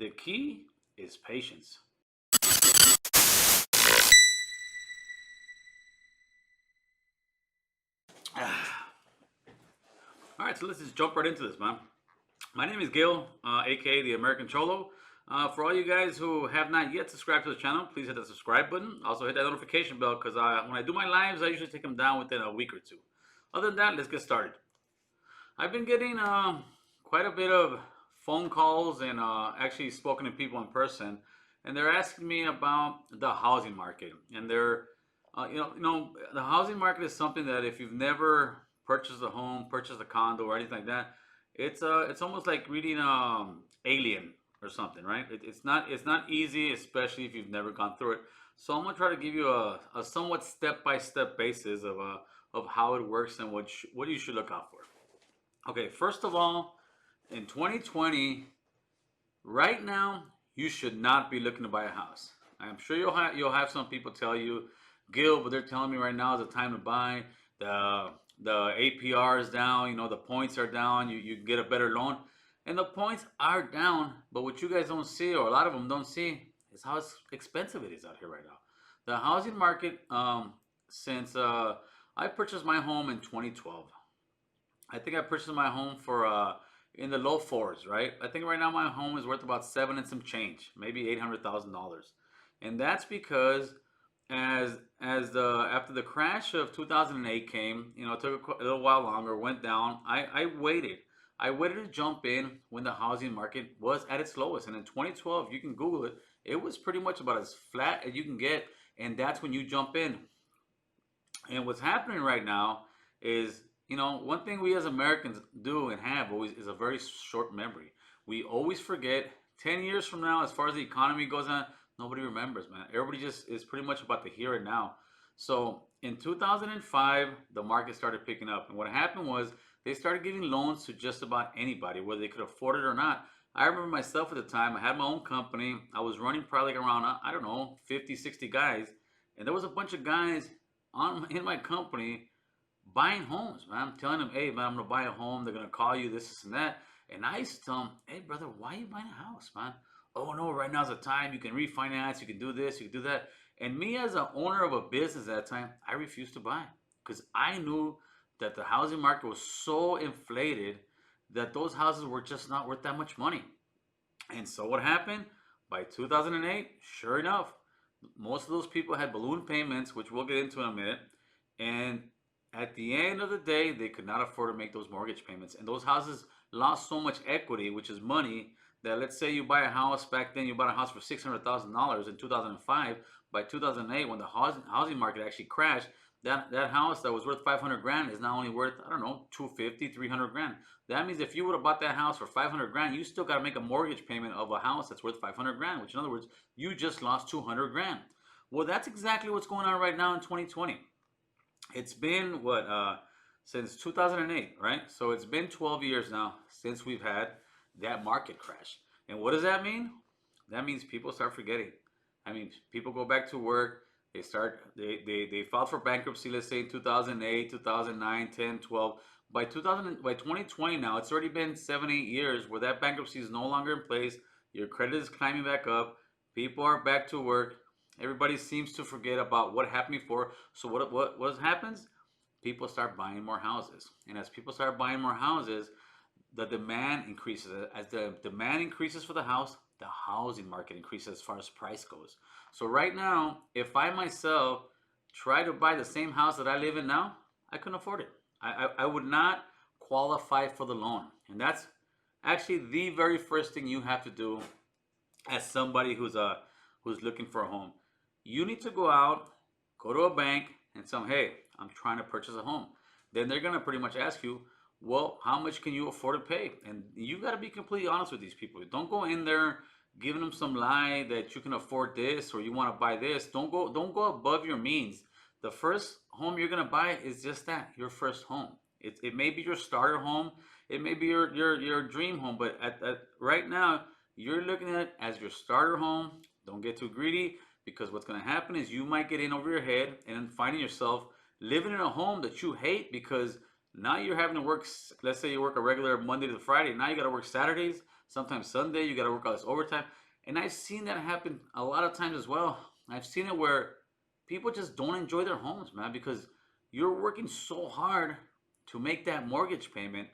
The key is patience. All right, so let's just jump right into this, man. My name is Gil, aka the American Cholo. For all you guys who have not yet subscribed to the channel, please hit the subscribe button. Also hit that notification bell because when I do my lives, I usually take them down within a week or two. Other than that, let's get started. I've been getting quite a bit of phone calls and actually spoken to people in person, and they're asking me about the housing market. And the housing market is something that if you've never purchased a home, purchased a condo, or anything like that, it's almost like reading Alien or something, right? It's not easy, especially if you've never gone through it. So I'm gonna try to give you a somewhat step by step basis of how it works and what you should look out for. Okay, first of all, in 2020, right now, you should not be looking to buy a house. I'm sure you'll have some people tell you, Gil, but they're telling me right now is the time to buy. The the APR is down, the points are down, you can get a better loan. And the points are down, but what you guys don't see, or a lot of them don't see, is how expensive it is out here right now. The housing market, since I purchased my home in 2012, I think I purchased my home for in the low fours, right? I think right now my home is worth about seven and some change, maybe $800,000, and that's because as the after the crash of 2008 came, it took a little while longer, went down. I waited. I waited to jump in when the housing market was at its lowest, and in 2012, you can Google it. It was pretty much about as flat as you can get, and that's when you jump in. And what's happening right now is, one thing we as Americans do and have always is a very short memory. We always forget 10 years from now, as far as the economy goes on, nobody remembers, man. Everybody just is pretty much about the here and now. So in 2005, the market started picking up. And what happened was they started giving loans to just about anybody, whether they could afford it or not. I remember myself at the time, I had my own company. I was running probably around, I don't know, 50, 60 guys. And there was a bunch of guys in my company buying homes, man. I'm telling them, hey, man, I'm gonna buy a home. They're gonna call you this and that. And I used to tell them, hey, brother, why are you buying a house, man? Oh no, right now's the time. You can refinance. You can do this. You can do that. And me, as an owner of a business at that time, I refused to buy because I knew that the housing market was so inflated that those houses were just not worth that much money. And so what happened? By 2008, sure enough, most of those people had balloon payments, which we'll get into in a minute. And at the end of the day, they could not afford to make those mortgage payments. And those houses lost so much equity, which is money, that let's say you buy a house back then, you bought a house for $600,000 in 2005. By 2008, when the housing market actually crashed, that house that was worth 500 grand is now only worth, I don't know, 250, 300 grand. That means if you would have bought that house for 500 grand, you still got to make a mortgage payment of a house that's worth 500 grand, which in other words, you just lost 200 grand. Well, that's exactly what's going on right now in 2020. It's been what since 2008, right? So it's been 12 years now since we've had that market crash. And what does that mean? That means people start forgetting. I mean, people go back to work. They filed for bankruptcy, let's say in 2008, 2009, 10, 12. By 2020 now, it's already been 7, 8 years where that bankruptcy is no longer in place. Your credit is climbing back up. People are back to work. Everybody seems to forget about what happened before. So what happens? People start buying more houses. And as people start buying more houses, the demand increases. As the demand increases for the house, the housing market increases as far as price goes. So right now, if I myself try to buy the same house that I live in now, I couldn't afford it. I would not qualify for the loan. And that's actually the very first thing you have to do as somebody who's looking for a home. You need to go out, go to a bank, and tell them, hey, I'm trying to purchase a home. Then they're gonna pretty much ask you, well, how much can you afford to pay? And you got to be completely honest with these people. Don't go in there giving them some lie that you can afford this or you want to buy this. Don't go above your means. The first home you're gonna buy is just that, your first home. It may be your starter home, it may be your dream home, but at right now you're looking at it as your starter home. Don't get too greedy because what's gonna happen is you might get in over your head and then finding yourself living in a home that you hate because now you're having to work. Let's say you work a regular Monday to Friday. Now you got to work Saturdays. Sometimes Sunday, you got to work all this overtime. And I've seen that happen a lot of times as well. I've seen it where people just don't enjoy their homes, man, because you're working so hard to make that mortgage payment,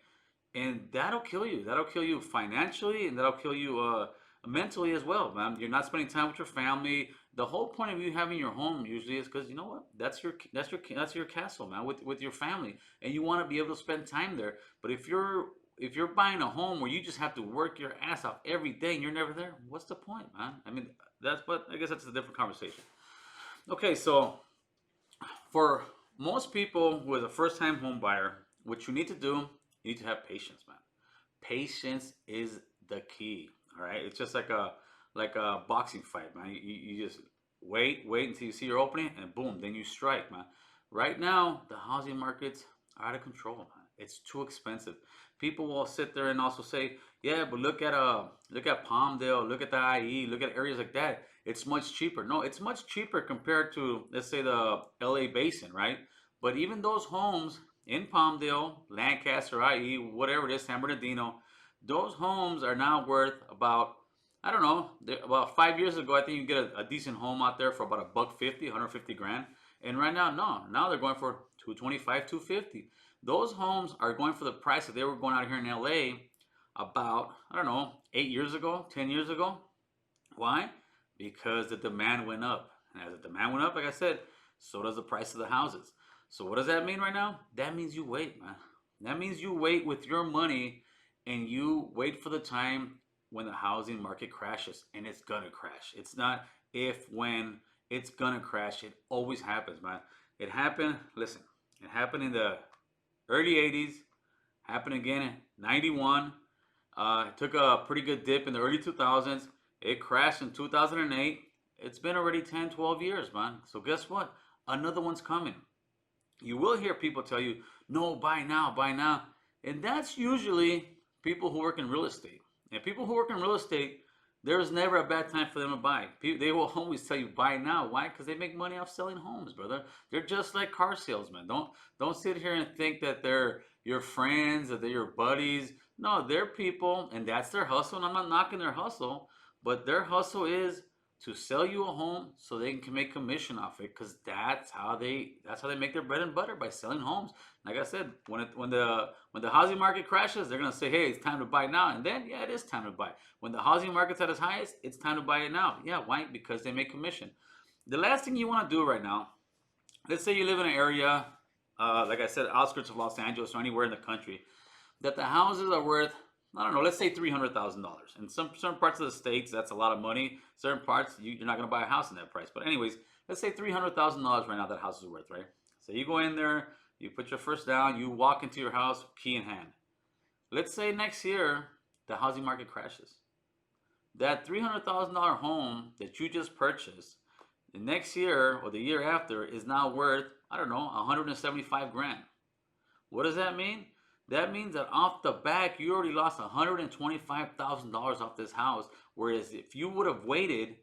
and that'll kill you. That'll kill you financially, and that'll kill you mentally as well, man. You're not spending time with your family. The whole point of you having your home usually is because you know what? That's your castle, man, with your family, and you want to be able to spend time there. But if you're buying a home where you just have to work your ass off every day and you're never there, what's the point, man? I mean, but I guess that's a different conversation. Okay, so for most people who is a first time home buyer, what you need to do, you need to have patience, man. Patience is the key. All right, it's just like a boxing fight, man. You just wait until you see your opening, and boom, then you strike, man. Right now, the housing markets are out of control, man. It's too expensive. People will sit there and also say, yeah, but look at Palmdale, look at the IE, look at areas like that. It's much cheaper. No, it's much cheaper compared to, let's say, the LA basin, right? But even those homes in Palmdale, Lancaster, IE, whatever it is, San Bernardino, those homes are now worth about, I don't know, about 5 years ago, I think you get a decent home out there for about a buck 50, 150 grand. And right now, no, now they're going for 225, 250. Those homes are going for the price that they were going out here in LA about, I don't know, 8 years ago, 10 years ago. Why? Because the demand went up. And as the demand went up, like I said, so does the price of the houses. So what does that mean right now? That means you wait, man. That means you wait with your money, and you wait for the time when the housing market crashes, and it's gonna crash. It's not if, when, it's gonna crash. It always happens, man. It happened, listen, it happened in the early 80s, happened again in 91. It took a pretty good dip in the early 2000s. It crashed in 2008. It's been already 10, 12 years, man. So guess what? Another one's coming. You will hear people tell you, no, buy now, buy now. And that's usually people who work in real estate. And people who work in real estate, there's never a bad time for them to buy. They will always tell you buy now. Why? Because they make money off selling homes, brother. They're just like car salesmen. Don't sit here and think that they're your friends or they're your buddies. No, they're people, and that's their hustle. And I'm not knocking their hustle, but their hustle is to sell you a home so they can make commission off it, because that's how they make their bread and butter, by selling homes. Like I said, when the housing market crashes, they're gonna say, hey, it's time to buy now. And then yeah, it is time to buy. When the housing market's at its highest, it's time to buy it now. Yeah, why? Because they make commission. The last thing you want to do right now, let's say you live in an area, like I said, outskirts of Los Angeles or anywhere in the country, that the houses are worth, I don't know, let's say $300,000. In some certain parts of the states, that's a lot of money. Certain parts, you're not going to buy a house in that price. But anyways, let's say $300,000 right now that house is worth, right? So you go in there, you put your first down, you walk into your house, key in hand. Let's say next year the housing market crashes. That $300,000 home that you just purchased, the next year or the year after is now worth, I don't know, 175 grand. What does that mean? That means that off the back, you already lost $125,000 off this house. Whereas if you would have waited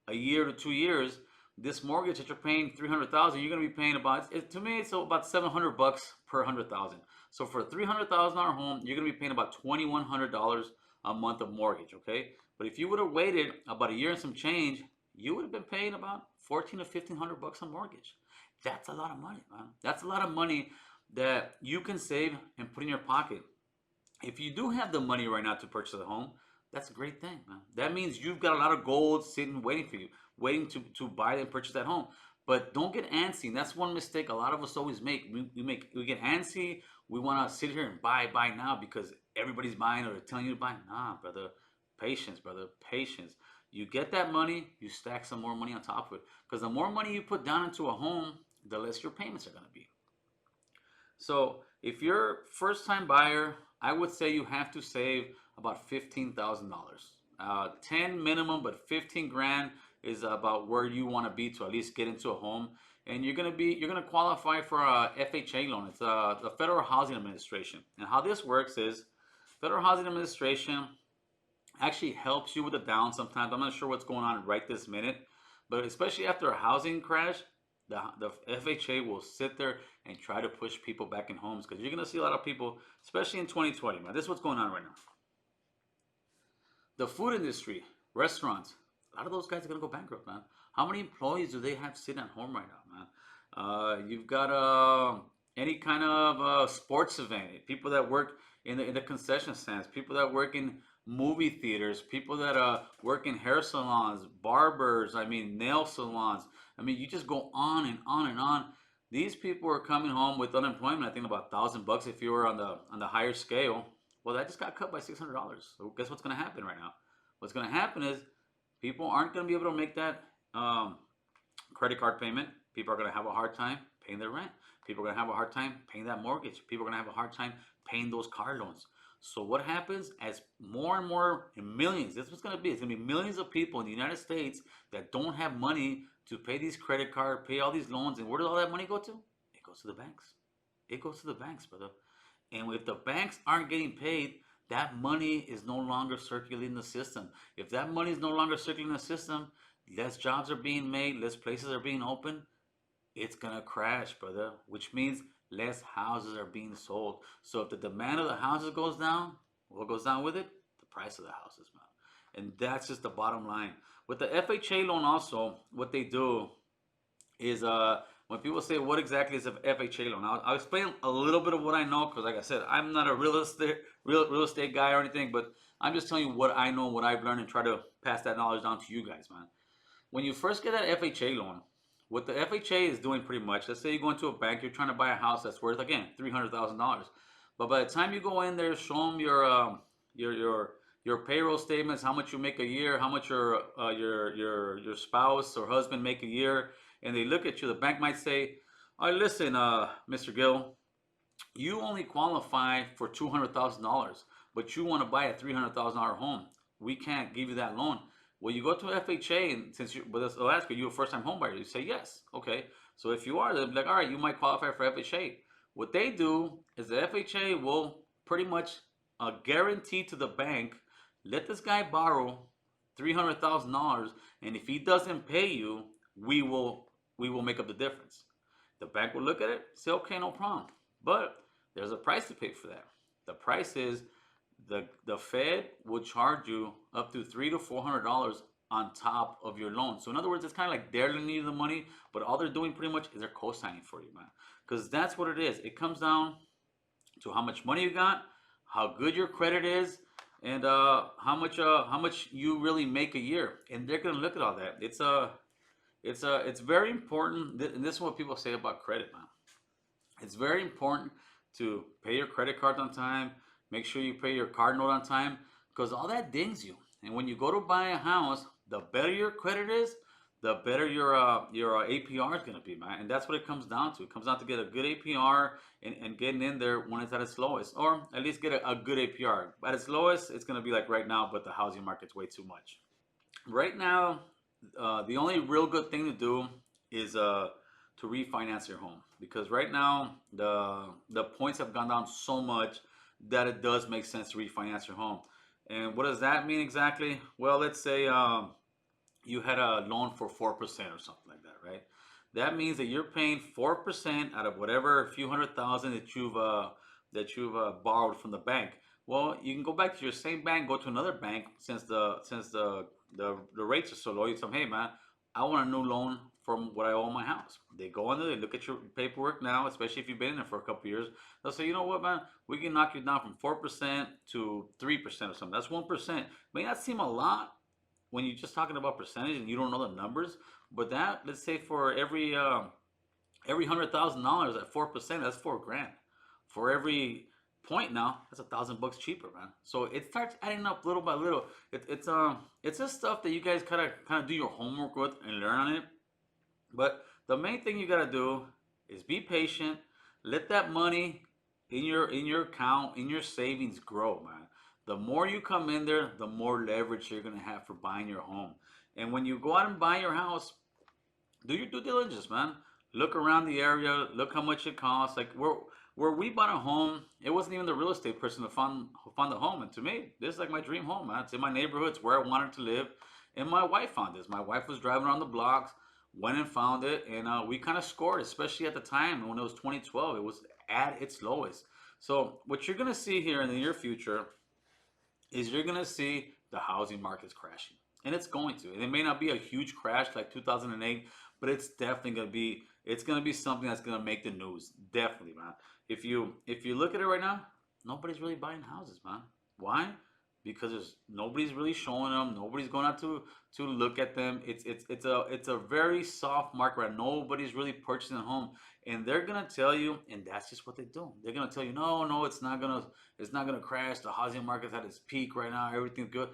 a year to 2 years, this mortgage that you're paying 300,000, you're gonna be paying about, to me, it's about 700 bucks per 100,000. So for a $300,000 home, you're gonna be paying about $2,100 a month of mortgage. Okay, but if you would have waited about a year and some change, you would have been paying about 14 to 1,500 bucks on mortgage. That's a lot of money, man. That's a lot of money that you can save and put in your pocket. If you do have the money right now to purchase a home, that's a great thing, man. That means you've got a lot of gold sitting waiting for you, waiting to buy and purchase that home. But don't get antsy. And that's one mistake a lot of us always make. We get antsy. We want to sit here and buy now because everybody's buying or they're telling you to buy. Nah, brother. Patience, brother. Patience. You get that money, you stack some more money on top of it. Because the more money you put down into a home, the less your payments are going to be. So if you're first time buyer, I would say you have to save about $15,000. 10 minimum, but 15 grand is about where you want to be to at least get into a home. And you're gonna qualify for a FHA loan. It's the Federal Housing Administration. And how this works is Federal Housing Administration actually helps you with the down sometimes. I'm not sure what's going on right this minute, but especially after a housing crash, the FHA will sit there and try to push people back in homes, because you're going to see a lot of people, especially in 2020, man. This is what's going on right now. The food industry, restaurants, a lot of those guys are gonna go bankrupt, man. How many employees do they have sitting at home right now, man? You've got any kind of sports event, people that work in the concession stands, people that work in movie theaters, people that work in hair salons, barbers, I mean nail salons. I mean, you just go on and on and on. These people are coming home with unemployment. I think about $1,000 if you were on the higher scale. Well, that just got cut by $600. So guess what's going to happen right now? What's going to happen is people aren't going to be able to make that um, credit card payment. People are going to have a hard time paying their rent. People are going to have a hard time paying that mortgage. People are going to have a hard time paying those car loans. So what happens as more and more millions, this is what's going to be. It's going to be millions of people in the United States that don't have money to pay these credit card, pay all these loans. And where does all that money go to? It goes to the banks. It goes to the banks, brother. And if the banks aren't getting paid, that money is no longer circulating the system. If that money is no longer circulating the system, less jobs are being made, less places are being opened, it's gonna crash, brother. Which means less houses are being sold. So if the demand of the houses goes down, what goes down with it? The price of the houses, man. And that's just the bottom line. With the FHA loan, also, what they do is when people say what exactly is an FHA loan, I'll explain a little bit of what I know because, like I said, I'm not a real estate guy or anything, but I'm just telling you what I know, what I've learned, and try to pass that knowledge down to you guys, man. When you first get that FHA loan, what the FHA is doing pretty much, let's say you go into a bank, you're trying to buy a house that's worth again $300,000, but by the time you go in there, show them your your payroll statements, how much you make a year, how much your spouse or husband make a year, and they look at you. The bank might say, "All right, listen, Mr. Gill, you only qualify for $200,000, but you want to buy a $300,000 home. We can't give you that loan." Well, you go to FHA, and since you, but they'll ask you, you a first-time home buyer? You say yes. Okay. So if you are, they'll be like, all right, you might qualify for FHA. What they do is the FHA will pretty much guarantee to the bank, let this guy borrow $300,000, and if he doesn't pay you, we will we will make up the difference. The bank will look at it, say, okay, no problem. But there's a price to pay for that. The price is the Fed will charge you up to $300 to $400 on top of your loan. So in other words, it's kind of like they're lending you the money, but all they're doing pretty much is they're co-signing for you, man. Because that's what it is. It comes down to how much money you got, how good your credit is, and how much you really make a year. And they're gonna look at all that. It's very important. And this is what people say about credit, man. It's very important to pay your credit card on time. Make sure you pay your card note on time because all that dings you. And when you go to buy a house, the better your credit is, the better your APR is gonna be, man. And that's what it comes down to. It comes down to get a good APR and getting in there when it's at its lowest, or at least get a good APR. At its lowest, it's gonna be like right now, but the housing market's way too much. Right now, the only real good thing to do is to refinance your home because right now the points have gone down so much that it does make sense to refinance your home. And what does that mean exactly? Well, let's say you had a loan for 4% or something like that, right? That means that you're paying 4% out of whatever few hundred thousand that you've borrowed from the bank. Well, you can go back to your same bank, go to another bank since the rates are so low. You tell them, hey man, I want a new loan from what I owe on my house. They go in there, they look at your paperwork now, especially if you've been in there for a couple of years. They'll say, you know what, man, we can knock you down from 4% to 3% or something. That's 1%. May not seem a lot when you're just talking about percentage and you don't know the numbers, but that, let's say for every $100,000 at 4%, that's $4,000. For every point now, that's $1,000 cheaper, man. So it starts adding up little by little. It's just stuff that you guys kind of do your homework with and learn on it. But the main thing you gotta do is be patient. Let that money in your account, in your savings grow, man. The more you come in there, the more leverage you're gonna have for buying your home. And when you go out and buy your house, do your due diligence, man. Look around the area, look how much it costs. Like where we bought a home, it wasn't even the real estate person who found the home. And to me, this is like my dream home, man. It's in my neighborhood, it's where I wanted to live. And my wife found this. My wife was driving around the blocks, went and found it, and we kind of scored, especially at the time when it was 2012. It was at its lowest. So what you're gonna see here in the near future is you're gonna see the housing market's crashing, and it's going to. And it may not be a huge crash like 2008, but it's definitely gonna be. It's gonna be something that's gonna make the news. Definitely, man. If you look at it right now, nobody's really buying houses, man. Why? Because nobody's really showing them. Nobody's going out to look at them. It's a very soft market right. Nobody's really purchasing a home, and they're gonna tell you, and that's just what they do. They're gonna tell you, no, no, it's not gonna crash. The housing market's at its peak right now. Everything's good.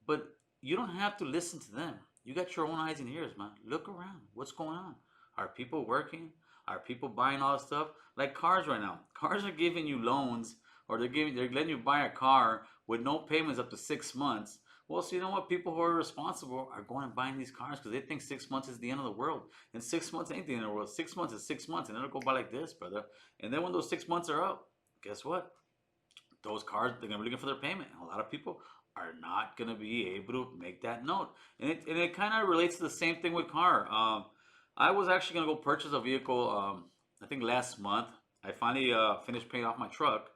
But you don't have to listen to them. You got your own eyes and ears, man. Look around. What's going on? Are people working? Are people buying all this stuff? Like cars right now. Cars are giving you loans, or they're letting you buy a car with no payments up to 6 months. Well, so you know what? People who are responsible are going and buying these cars because they think 6 months is the end of the world. And 6 months ain't the end of the world. 6 months is 6 months, and it'll go by like this, brother. And then when those 6 months are up, guess what? Those cars, they're gonna be looking for their payment. And a lot of people are not gonna be able to make that note. And it kind of relates to the same thing with car. I was actually gonna go purchase a vehicle. I think last month. I finally finished paying off my truck,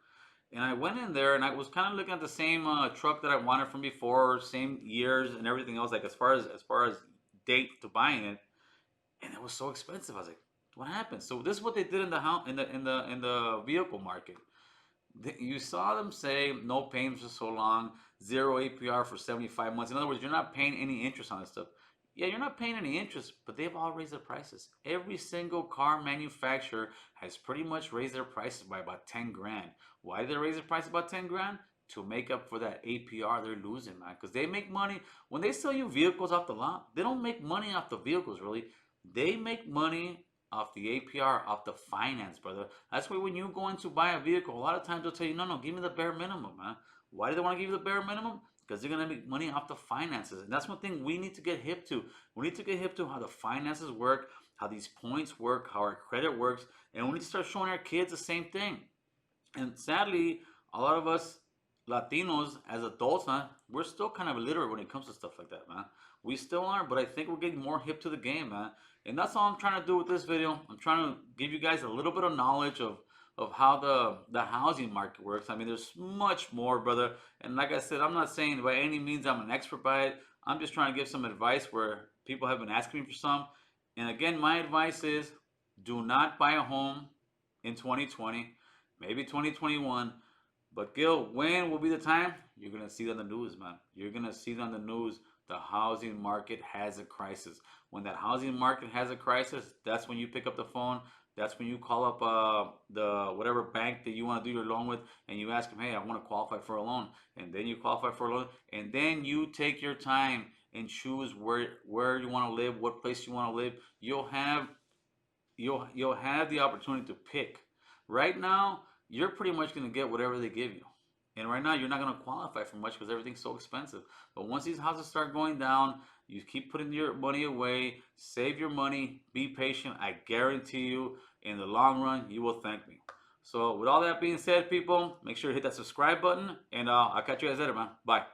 and I went in there and I was kind of looking at the same truck that I wanted from before, same years and everything else. Like as far as date to buying it, and it was so expensive. I was like, what happened? So this is what they did in the house in the vehicle market. You saw them say no payments for so long, zero APR for 75 months. In other words, you're not paying any interest on this stuff. Yeah, you're not paying any interest, but they've all raised their prices. Every single car manufacturer has pretty much raised their prices by about 10 grand. Why did they raise their price about 10 grand? To make up for that APR they're losing, man. Because they make money when they sell you vehicles off the lot. They don't make money off the vehicles, really. They make money off the APR, off the finance, brother. That's why when you go in to buy a vehicle, a lot of times they'll tell you, no, no, give me the bare minimum, man. Why do they want to give you the bare minimum? Because they're gonna make money off the finances, and that's one thing we need to get hip to. We need to get hip to how the finances work, how these points work, how our credit works, and we need to start showing our kids the same thing. And sadly, a lot of us Latinos as adults, man, we're still kind of illiterate when it comes to stuff like that, man. We still are, but I think we're getting more hip to the game, man. And that's all I'm trying to do with this video. I'm trying to give you guys a little bit of knowledge of how the housing market works. I mean, there's much more, brother. And like I said, I'm not saying by any means I'm an expert by it. I'm just trying to give some advice where people have been asking me for some. And again, my advice is do not buy a home in 2020, maybe 2021. But Gil, when will be the time? You're gonna see it on the news, man. You're gonna see it on the news. The housing market has a crisis. When that housing market has a crisis, that's when you pick up the phone. That's when you call up the whatever bank that you want to do your loan with, and you ask them, "Hey, I want to qualify for a loan." And then you qualify for a loan, and then you take your time and choose where you want to live, what place you want to live. You'll have the opportunity to pick. Right now, you're pretty much going to get whatever they give you. And right now, you're not going to qualify for much because everything's so expensive. But once these houses start going down, you keep putting your money away, save your money, be patient. I guarantee you, in the long run, you will thank me. So, with all that being said, people, make sure to hit that subscribe button, and I'll catch you guys later, man. Bye.